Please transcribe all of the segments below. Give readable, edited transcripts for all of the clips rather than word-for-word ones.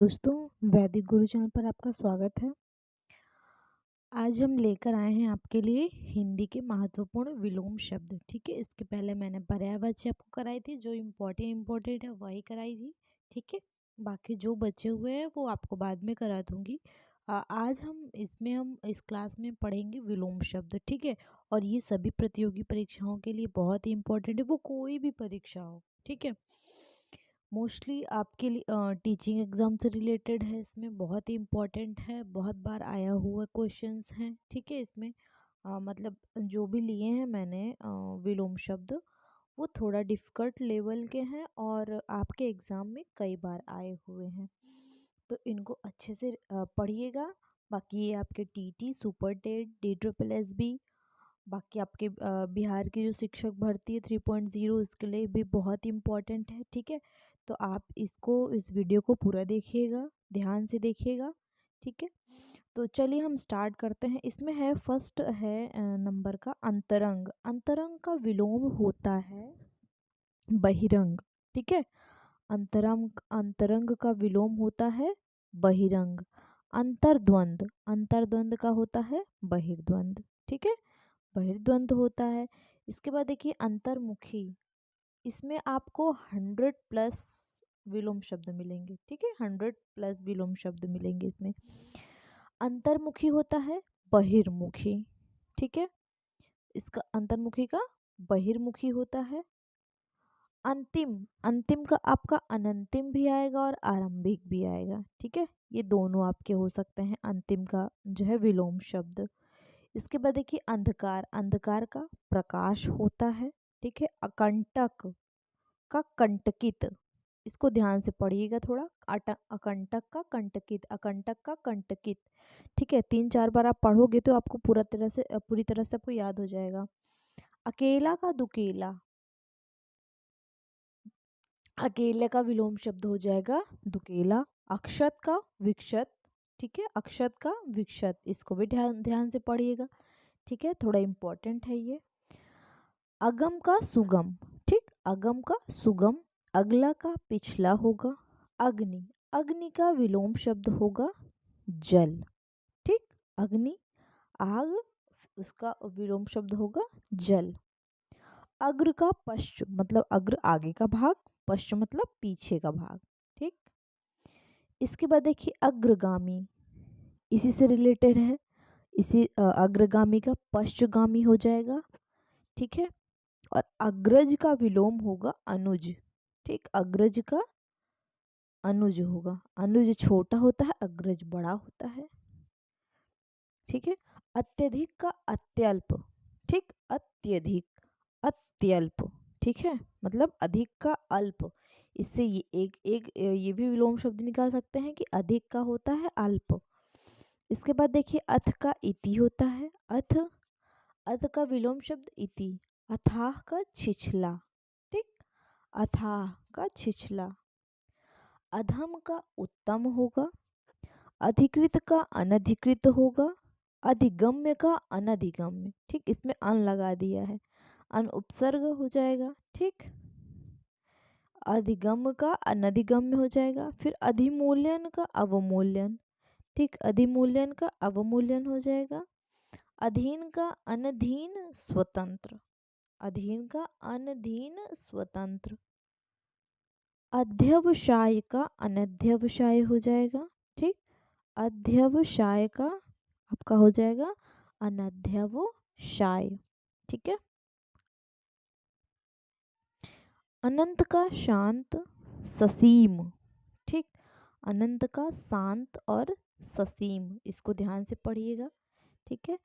दोस्तों, वैदिक गुरु चैनल पर आपका स्वागत है। आज हम लेकर आए हैं आपके लिए हिंदी के महत्वपूर्ण विलोम शब्द। ठीक है, इसके पहले मैंने पर्यायवाची आपको कराई थी, जो इम्पोर्टेंट है वही कराई थी। ठीक है, बाकी जो बचे हुए हैं वो आपको बाद में करा दूंगी। आज हम इस क्लास में पढ़ेंगे विलोम शब्द। ठीक है, और ये सभी प्रतियोगी परीक्षाओं के लिए बहुत ही इम्पोर्टेंट है, वो कोई भी परीक्षा हो। ठीक है, मोस्टली आपके लिए टीचिंग एग्ज़ाम से रिलेटेड है, इसमें बहुत ही इम्पोर्टेंट है, बहुत बार आया हुआ क्वेश्चंस हैं। ठीक है, इसमें मतलब जो भी लिए हैं मैंने विलोम शब्द, वो थोड़ा डिफ़िकल्ट लेवल के हैं और आपके एग्ज़ाम में कई बार आए हुए हैं, तो इनको अच्छे से पढ़िएगा। बाकी ये आपके टीटी, सुपर टेट, DSSB, बाकी आपके बिहार की जो शिक्षक भर्ती है 3.0, इसके लिए भी बहुत इम्पोर्टेंट है। ठीक है, तो आप इस वीडियो को पूरा देखिएगा, ध्यान से देखिएगा। ठीक है, तो चलिए हम स्टार्ट करते हैं। इसमें है फर्स्ट है नंबर का अंतरंग। अंतरंग का विलोम होता है बहिरंग। ठीक है, अंतरंग का विलोम होता है बहिरंग। अंतर्द्वंद, अंतर्द्वंद का होता है बहिर्द्वंद। ठीक है, बहिर्द्वंद होता है। इसके बाद देखिए अंतर्मुखी, इसमें आपको 100+ विलोम शब्द मिलेंगे। ठीक है, 100+ विलोम शब्द मिलेंगे इसमें। अंतर्मुखी होता है बहिर्मुखी। ठीक है, इसका अंतर्मुखी का बहिर्मुखी होता है। अंतिम, अंतिम का आपका अनंतिम भी आएगा और आरंभिक भी आएगा। ठीक है, ये दोनों आपके हो सकते हैं अंतिम का जो है विलोम शब्द। इसके बाद देखिए अंधकार, अंधकार का प्रकाश होता है। ठीक है, अकंटक का कंटकित, इसको ध्यान से पढ़िएगा थोड़ा। अकंटक का कंटकित, अकंटक का कंटकित। ठीक है, 3-4 बार आप पढ़ोगे तो आपको पूरी तरह से आपको याद हो जाएगा। अकेला का दुकेला, अकेले का विलोम शब्द हो जाएगा दुकेला। अक्षत का विक्षत। ठीक है, अक्षत का विक्षत, इसको भी ध्यान ध्यान से पढ़िएगा। ठीक है, थोड़ा इम्पोर्टेंट है ये। अगम का सुगम। ठीक, अगम का सुगम, अगला का पिछला होगा। अग्नि, अग्नि का विलोम शब्द होगा जल। ठीक, अग्नि आग, उसका विलोम शब्द होगा जल। अग्र का पश्च, मतलब अग्र आगे का भाग, पश्च मतलब पीछे का भाग। ठीक, इसके बाद देखिए अग्रगामी, इसी से रिलेटेड है। अग्रगामी का पश्चगामी हो जाएगा। ठीक है, और अग्रज का विलोम होगा अनुज। ठीक, अग्रज का अनुज होगा। अनुज छोटा होता है, अग्रज बड़ा होता है। ठीक है, अत्यधिक का अत्यल्प। ठीक, अत्यधिक, अत्यल्प। ठीक है, मतलब अधिक का अल्प। इससे ये एक एक ये भी विलोम शब्द निकाल सकते हैं कि अधिक का होता है अल्प। इसके बाद देखिए अथ का इति होता है। अथ, अथ का विलोम शब्द इति। अथाह का छिछला। ठीक, अथाह का छिछला। अधम का उत्तम होगा। अधिकृत का अनधिकृत होगा। अधिगम्य का अनधिगम्य। ठीक, इसमें अन लगा दिया है, अन उपसर्ग हो जाएगा। ठीक, अधिगम्य का अनधिगम्य हो जाएगा। फिर अधिमूल्यन का अवमूल्यन। ठीक, अधिमूल्यन का अवमूल्यन हो जाएगा। अधीन का अनधीन स्वतंत्र, अधीन का अनधीन स्वतंत्र। अध्यवसाय का अनध्यवसाय हो जाएगा। ठीक, अध्यवसाय का आपका हो जाएगा अनध्यवसाय। ठीक है, अनंत का शांत ससीम। ठीक, अनंत का शांत और ससीम, इसको ध्यान से पढ़िएगा। ठीक है,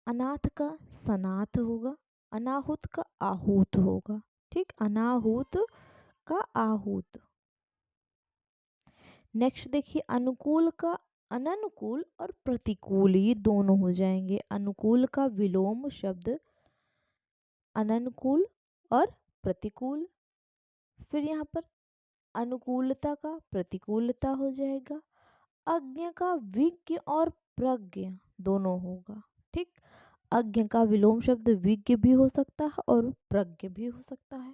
अनाथ का सनाथ होगा। अनाहुत का आहूत होगा। ठीक, अनाहूत का आहूत। नेक्स्ट देखिए अनुकूल का अननुकूल और प्रतिकूल, ये दोनों हो जाएंगे। अनुकूल का विलोम शब्द अननुकूल और प्रतिकूल। फिर यहाँ पर अनुकूलता का प्रतिकूलता हो जाएगा। अज्ञ का विज्ञ और प्रज्ञ दोनों होगा। ठीक, अज्ञ का विलोम शब्द विज्ञ भी हो सकता है और प्रज्ञ भी हो सकता है।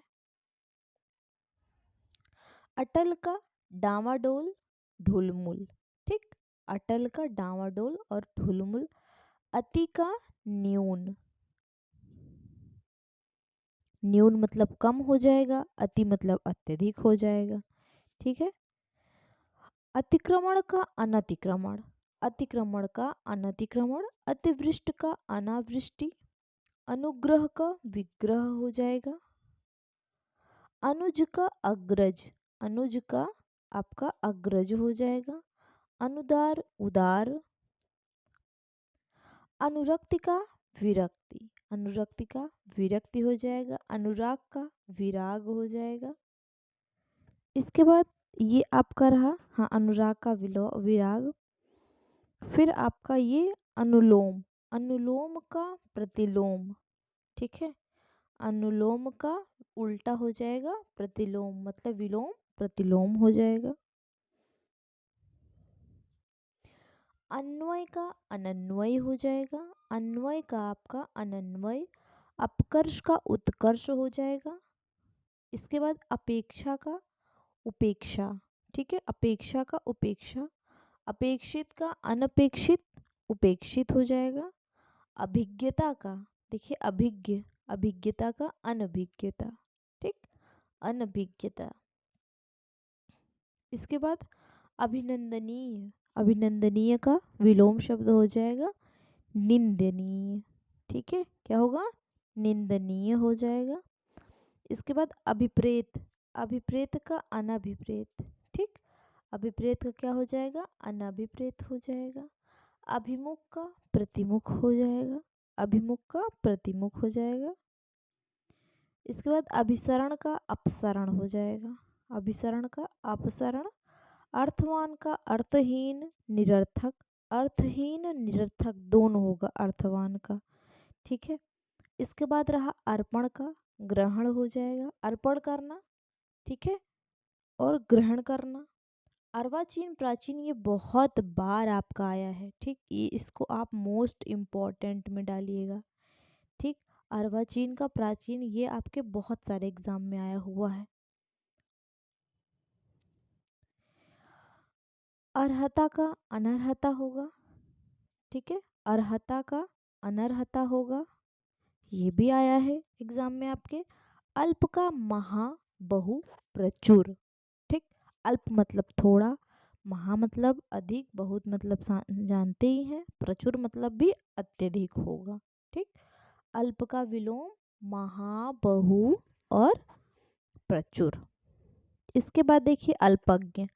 अटल का डामाडोल, ढुलमुल। ठीक, अटल का डांवाडोल और ढुलमुल। अति का न्यून, न्यून मतलब कम हो जाएगा, अति मतलब अत्यधिक हो जाएगा। ठीक है। अतिक्रमण का अनतिक्रमण, अतिक्रमण का अनतिक्रमण, अतिवृष्टि का अनावृष्टि, अनुग्रह का विग्रह हो जाएगा। अनुज का अग्रज, अनुज का आपका अग्रज हो जाएगा। अनुदार उदार। अनुरक्ति का विरक्ति, अनुरक्ति का विरक्ति हो जाएगा। अनुराग का विराग हो जाएगा। इसके बाद ये आपका रहा, हाँ, अनुराग का विराग। फिर आपका ये अनुलोम, अनुलोम का प्रतिलोम। ठीक है, अनुलोम का उल्टा हो जाएगा प्रतिलोम, मतलब विलोम प्रतिलोम हो जाएगा। अन्वय का अनन्वय हो जाएगा। अन्वय का आपका अनन्वय। अपकर्ष का उत्कर्ष हो जाएगा। इसके बाद अपेक्षा का उपेक्षा। ठीक है, अपेक्षा का उपेक्षा। अपेक्षित का अनपेक्षित, उपेक्षित हो जाएगा। अभिज्ञता का, देखिए अभिज्ञ, अभिज्ञता का अनभिज्ञता। ठीक, अनभिज्ञता। इसके बाद अभिनंदनीय, अभिनंदनीय का विलोम शब्द हो जाएगा निंदनीय। ठीक है, क्या होगा, निंदनीय हो जाएगा। इसके बाद अभिप्रेत, अभिप्रेत का अनभिप्रेत। ठीक, अभिप्रेत का क्या हो जाएगा, अनभिप्रेत हो जाएगा। अभिमुख का प्रतिमुख हो जाएगा, अभिमुख का प्रतिमुख हो जाएगा। इसके बाद अभिसरण का अपसरण हो जाएगा, अभिसरण का अपसरण। अर्थवान का अर्थहीन निरर्थक, अर्थहीन निरर्थक दोनों होगा अर्थवान का। ठीक है। इसके बाद रहा अर्पण का ग्रहण हो जाएगा, अर्पण करना। ठीक है, और ग्रहण करना। अर्वाचीन प्राचीन ये बहुत बार आपका आया है। ठीक, ये इसको आप मोस्ट इम्पॉर्टेंट में डालिएगा। ठीक, अर्वाचीन का प्राचीन ये आपके बहुत सारे एग्जाम में आया हुआ है। अर्हता का अनर्हता होगा। ठीक है, अर्हता का अनर्हता होगा, ये भी आया है एग्जाम में आपके। अल्प का महा बहु प्रचुर। ठीक, अल्प मतलब थोड़ा, महा मतलब अधिक, बहुत मतलब जानते ही हैं, प्रचुर मतलब भी अत्यधिक होगा। ठीक, अल्प का विलोम महा बहु और प्रचुर। इसके बाद देखिए अल्पज्ञ,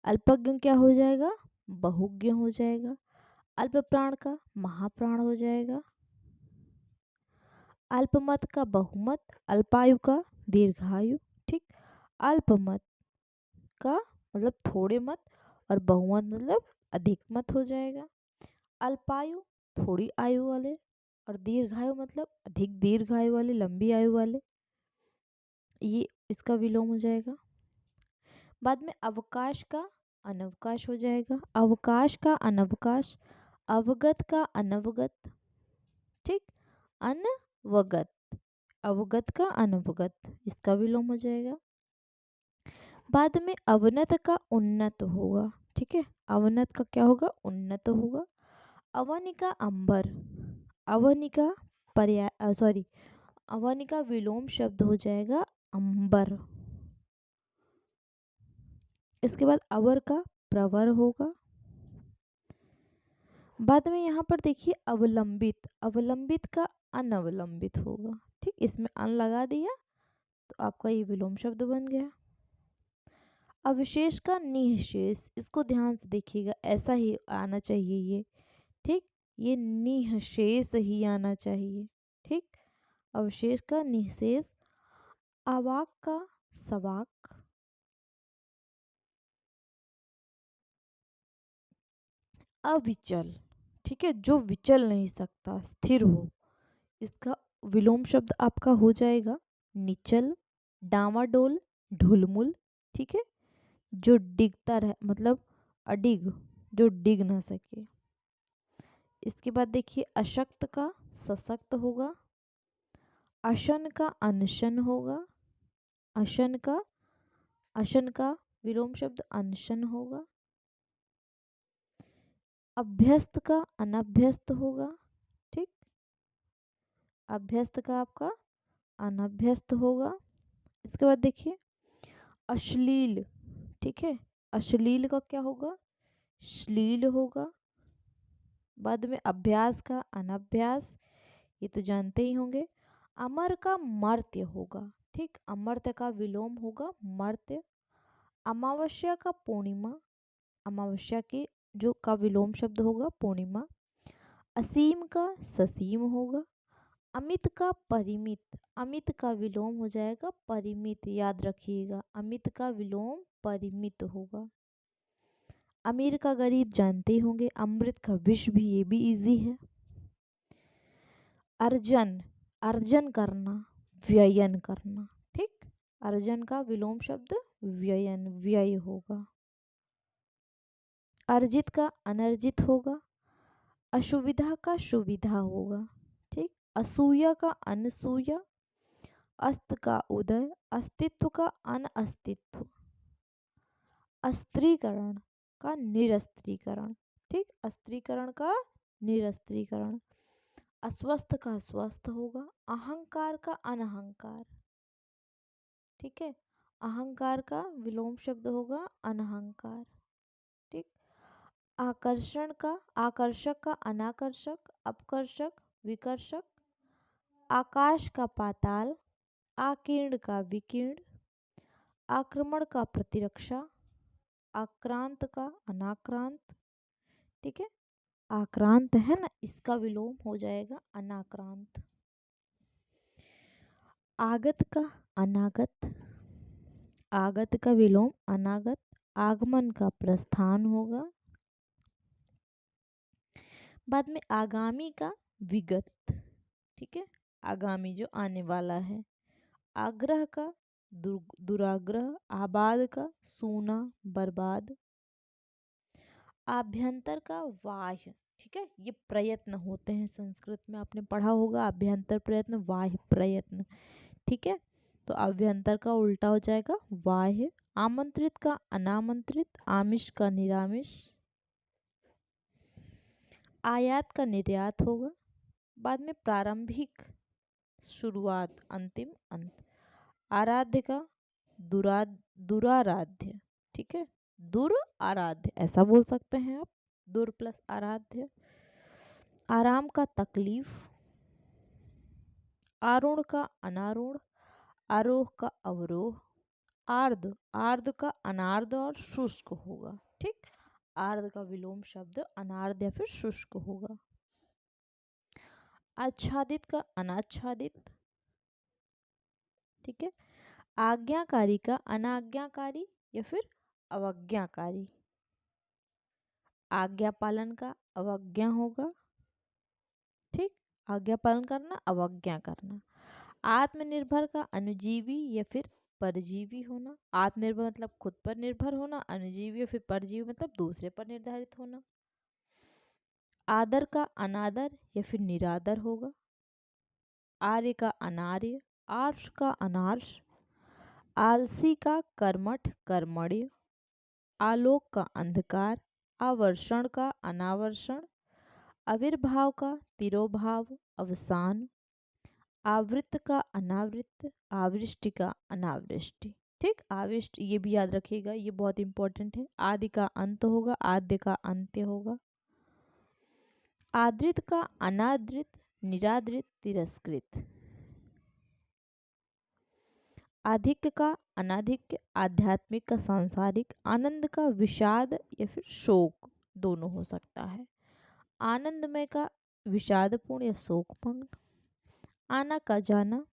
अल्पज्ञ क्या हो जाएगा, बहुज्ञ हो जाएगा। अल्प प्राण का महाप्राण हो जाएगा। अल्पमत का बहुमत, अल्पायु का दीर्घायु। ठीक, अल्पमत का मतलब थोड़े मत और बहुमत मतलब अधिक मत हो जाएगा। अल्पायु थोड़ी आयु वाले और दीर्घायु मतलब अधिक दीर्घायु वाले, लंबी आयु वाले, ये इसका विलोम हो जाएगा। बाद में अवकाश का अनवकाश हो जाएगा, अवकाश का अनवकाश। अवगत का अनवगत। ठीक, अनवगत, अवगत का अनवगत, इसका विलोम हो जाएगा। बाद में अवनत का उन्नत होगा। ठीक है, अवनत का क्या होगा, उन्नत होगा। अवनिका अंबर, अवनिका पर्याय सॉरी अवनिका विलोम शब्द हो जाएगा अंबर। इसके बाद अवर का प्रवर होगा। बाद में यहाँ पर देखिए अवलंबित, अवलंबित का अनवलंबित होगा। ठीक, इसमें अन लगा दिया तो आपका ये विलोम शब्द बन गया। अवशेष का निःशेष, इसको ध्यान से देखिएगा, ऐसा ही आना चाहिए ये। ठीक, ये निःशेष ही आना चाहिए। ठीक, अवशेष का निःशेष। अवाक का सवाक। अविचल, ठीक है, जो विचल नहीं सकता, स्थिर हो, इसका विलोम शब्द आपका हो जाएगा निचल। डामाडोल ढुलमुल। ठीक है, जो डिगता रहे मतलब अडिग, जो डिग ना सके। इसके बाद देखिए अशक्त का सशक्त होगा। अशन का अनशन होगा। अशन का, अशन का विलोम शब्द अनशन होगा। अभ्यस्त का अनभ्यस्त होगा, ठीक, अभ्यस्त का आपका अनभ्यस्त होगा। इसके बाद देखिए अश्लील, ठीक है, अश्लील का क्या होगा, श्लील होगा। बाद में अभ्यास का अनभ्यास, ये तो जानते ही होंगे। अमर का मर्त्य होगा, ठीक, अमर्त्य का विलोम होगा मर्त्य। अमावस्या का पूर्णिमा, अमावस्या के जो का विलोम शब्द होगा पूर्णिमा। असीम का ससीम होगा। अमित का परिमित, अमित का विलोम हो जाएगा परिमित, याद रखिएगा अमित का विलोम परिमित होगा। अमीर का गरीब जानते ही होंगे। अमृत का विष भी, ये भी इजी है। अर्जन, अर्जन करना, व्ययन करना, ठीक, अर्जन का विलोम शब्द व्ययन, व्यय होगा। अर्जित का अनर्जित होगा। असुविधा का सुविधा होगा, ठीक, असूया का अनसूया। अस्त का उदय, अस्तित्व का अनअस्तित्व। अस्त्रीकरण का निरस्त्रीकरण, ठीक, अस्त्रीकरण का निरस्त्रीकरण। अस्वस्थ का स्वस्थ होगा। अहंकार का अनहंकार, ठीक है, अहंकार का विलोम शब्द होगा अनहंकार, ठीक। आकर्षण का, आकर्षक का अनाकर्षक, अपकर्षक, विकर्षक। आकाश का पाताल, आकीर्ण का विकीर्ण। आक्रमण का प्रतिरक्षा, आक्रांत का अनाक्रांत, ठीक है, आक्रांत है ना, इसका विलोम हो जाएगा अनाक्रांत। आगत का अनागत, आगत का विलोम अनागत। आगमन का प्रस्थान होगा। बाद में आगामी का विगत, ठीक है, आगामी जो आने वाला है। आग्रह का दुराग्रह। आबाद का सूना बर्बाद। आभ्यंतर का बाह्य, ठीक है, ये प्रयत्न होते हैं, संस्कृत में आपने पढ़ा होगा अभ्यंतर प्रयत्न, बाह्य प्रयत्न, ठीक है। तो अभ्यंतर का उल्टा हो जाएगा बाह्य। आमंत्रित का अनामंत्रित। आमिष का निरामिष। आयात का निर्यात होगा। बाद में प्रारंभिक, शुरुआत, अंतिम, अंत। आराध्य का दुराराध्य, ठीक है, दुर आराध्य ऐसा बोल सकते हैं आप, दुर प्लस आराध्य। आराम का तकलीफ। आरूढ़ का अनारूढ़। आरोह का अवरोह। आर्द्र, आर्द्र का अनार्द और शुष्क होगा, ठीक, आर्द्र का विलोम शब्द अनार्द या फिर शुष्क होगा। आच्छादित का अनाच्छादित, ठीक है। आज्ञाकारी का अनाज्ञाकारी या फिर अवज्ञाकारी। आज्ञा पालन का अवज्ञा होगा, ठीक, आज्ञा पालन करना अवज्ञा करना। आत्मनिर्भर का अनुजीवी या फिर परजीवी होना। आत्मनिर्भर मतलब खुद पर निर्भर होना, अनुजीवी या फिर परजीवी मतलब दूसरे पर निर्धारित होना। आदर का अनादर या फिर निरादर होगा। आर्य का अनार्य। आर्ष का अनार्ष। आलसी का कर्मठ कर्मण्य। आलोक का अंधकार। आवर्षण का अनावर्षण। आविर्भाव का तिरोभाव, अवसान। आवृत्त का अनावृत्त। आवृष्टि का अनावृष्टि, ठीक, आविष्ट ये भी याद रखिएगा, ये बहुत इंपॉर्टेंट है। आदि का अंत होगा, आद्य का अंत्य होगा। आदृत का अनादृत, निरादृत, तिरस्कृत। आधिक्य का अनाधिक्य, आध्यात्मिक का सांसारिक। आनंद का विषाद या फिर शोक, दोनों हो सकता है। आनंदमय का विषादपूर्ण या शोकपूर्ण। आना का जाना।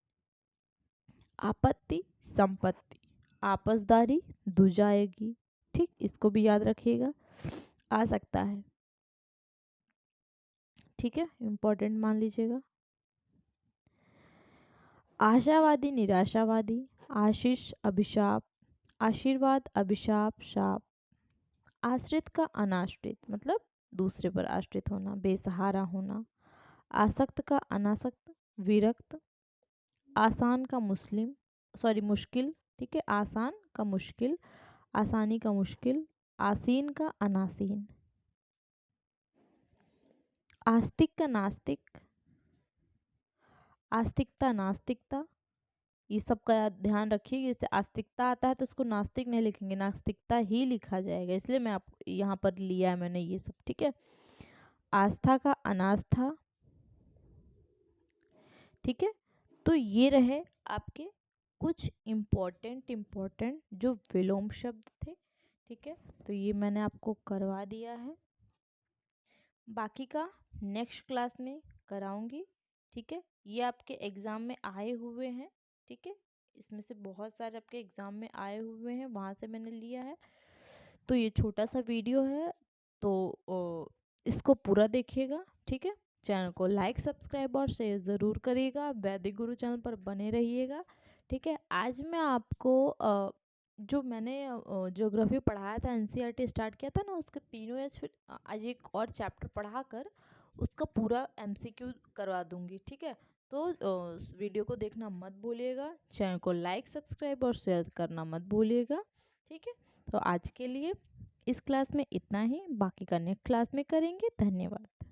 आपत्ति संपत्ति। आपसदारी दुजाएगी, ठीक, इसको भी याद रखिएगा, आ सकता है, ठीक है, इंपॉर्टेंट मान लीजिएगा। आशावादी निराशावादी। आशीष अभिशाप। आशीर्वाद अभिशाप शाप। आश्रित का अनाश्रित मतलब दूसरे पर आश्रित होना, बेसहारा होना। आसक्त का अनासक्त, विरक्त। आसान का मुश्किल, ठीक है, आसान का मुश्किल। आसानी का मुश्किल। आसीन का अनासीन। आस्तिक का नास्तिक, आस्तिकता नास्तिकता, ये सब का ध्यान रखिए। जैसे आस्तिकता आता है तो उसको नास्तिक नहीं लिखेंगे, नास्तिकता ही लिखा जाएगा, इसलिए मैं आप यहाँ पर लिया है मैंने ये सब, ठीक है। आस्था का अनास्था, ठीक है। तो ये रहे आपके कुछ इम्पोर्टेंट जो विलोम शब्द थे, ठीक है। तो ये मैंने आपको करवा दिया है, बाकी का नेक्स्ट क्लास में कराऊंगी, ठीक है। ये आपके एग्ज़ाम में आए हुए हैं, ठीक है। इसमें से बहुत सारे आपके एग्ज़ाम में आए हुए हैं, वहाँ से मैंने लिया है। तो ये छोटा सा वीडियो है, तो इसको पूरा देखिएगा, ठीक है। चैनल को लाइक सब्सक्राइब और शेयर ज़रूर करिएगा, वैदिक गुरु चैनल पर बने रहिएगा, ठीक है। आज मैं आपको जो मैंने ज्योग्राफी पढ़ाया था, एनसीईआरटी स्टार्ट किया था ना, उसके तीनों एज, फिर आज एक और चैप्टर पढ़ा कर उसका पूरा एमसीक्यू करवा दूंगी, ठीक है। तो वीडियो को देखना मत भूलिएगा, चैनल को लाइक सब्सक्राइब और शेयर करना मत भूलिएगा, ठीक है। तो आज के लिए इस क्लास में इतना ही, बाकी का नेक्स्ट क्लास में करेंगे। धन्यवाद।